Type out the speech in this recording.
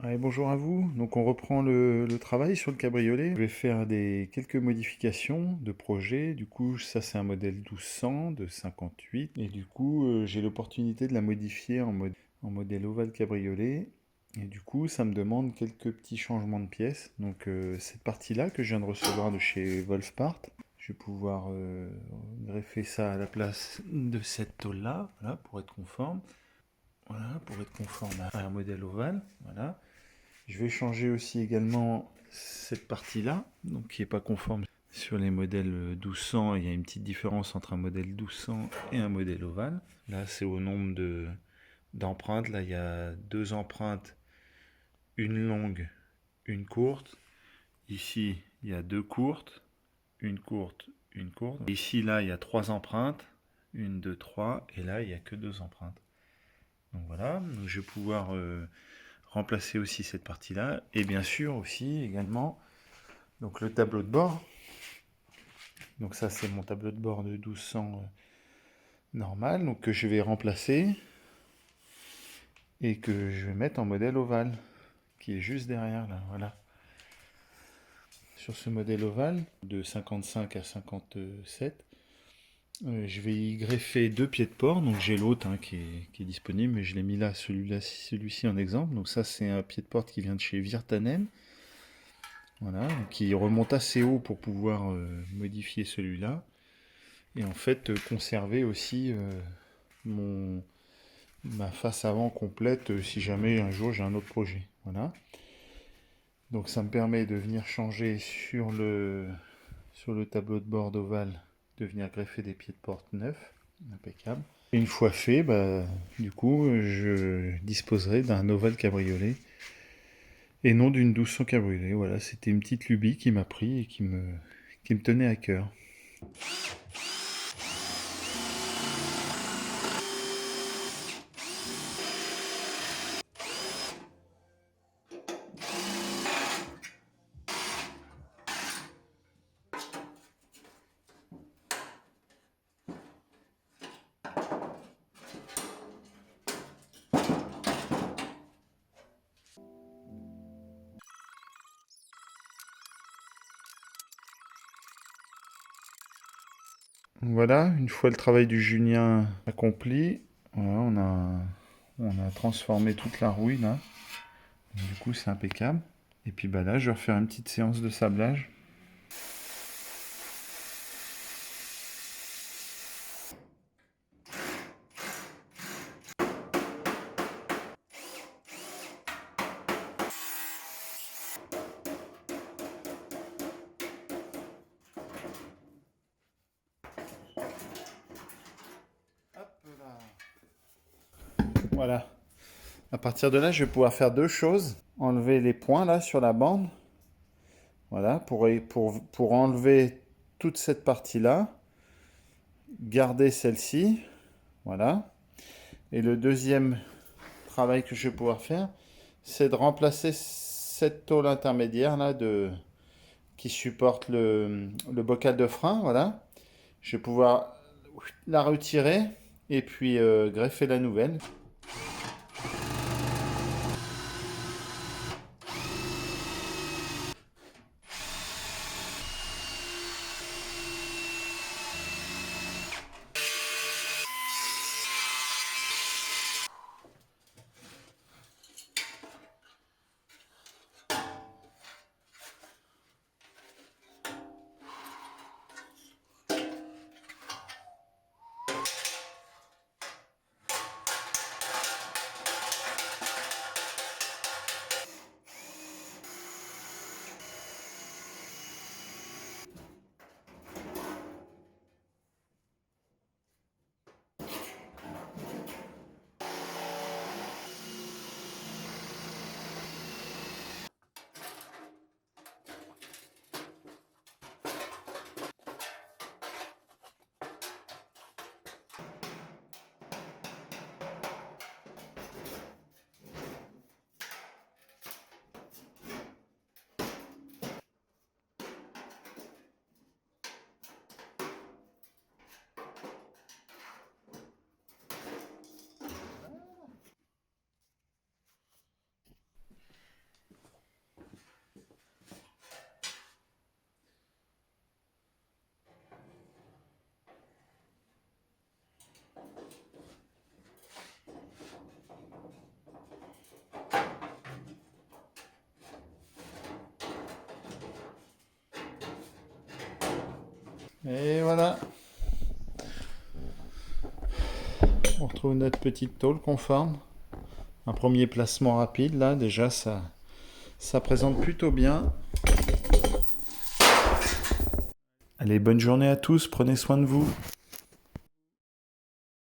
Allez, bonjour à vous. Donc on reprend le travail sur le cabriolet. Je vais faire quelques modifications de projet. Du coup, ça c'est un modèle 1200 de 58. Et du coup, j'ai l'opportunité de la modifier en modèle ovale cabriolet. Et du coup, ça me demande quelques petits changements de pièces. Donc cette partie-là que je viens de recevoir de chez Wolfpart, je vais pouvoir greffer ça à la place de cette tôle-là, voilà, pour être conforme. Voilà, pour être conforme à un modèle ovale. Voilà. Je vais changer aussi également cette partie-là, donc qui n'est pas conforme sur les modèles 1200. Il y a une petite différence entre un modèle 1200 et un modèle ovale. Là, c'est au nombre d'empreintes. Là, il y a deux empreintes, une longue, une courte. Ici, il y a deux courtes, une courte, une courte. Et ici, là, il y a trois empreintes, une, deux, trois. Et là, il n'y a que deux empreintes. Donc voilà, donc je vais pouvoir remplacer aussi cette partie-là. Et bien sûr aussi également donc le tableau de bord. Donc ça c'est mon tableau de bord de 1200 normal, donc que je vais remplacer et que je vais mettre en modèle ovale, qui est juste derrière là, voilà. Sur ce modèle ovale de 55 à 57, je vais y greffer deux pieds de port. Donc j'ai l'autre qui est disponible, mais je l'ai mis là, celui-ci en exemple. Donc ça c'est un pied de porte qui vient de chez Virtanen. Voilà, qui remonte assez haut pour pouvoir modifier celui-là. Et en fait, conserver aussi ma face avant complète si jamais un jour j'ai un autre projet. Voilà. Donc ça me permet de venir changer sur le tableau de bord ovale, de venir greffer des pieds de porte neufs. Impeccable. Et une fois fait, bah, du coup, je disposerai d'un ovale cabriolet et non d'une 1200 cabriolet. Voilà, c'était une petite lubie qui m'a pris et qui me tenait à cœur. Voilà, une fois le travail du Junien accompli, voilà, on a transformé toute la rouille là. Du coup, c'est impeccable. Et puis bah là, je vais refaire une petite séance de sablage. Hop là. Voilà. À partir de là, je vais pouvoir faire deux choses. Enlever les points là sur la bande. Voilà, pour enlever toute cette partie-là. Garder celle-ci. Voilà. Et le deuxième travail que je vais pouvoir faire, c'est de remplacer cette tôle intermédiaire là qui supporte le bocal de frein. Voilà. Je vais pouvoir la retirer et puis greffer la nouvelle. Et voilà, on retrouve notre petite tôle conforme. Un premier placement rapide, là, déjà, ça présente plutôt bien. Allez, bonne journée à tous, prenez soin de vous.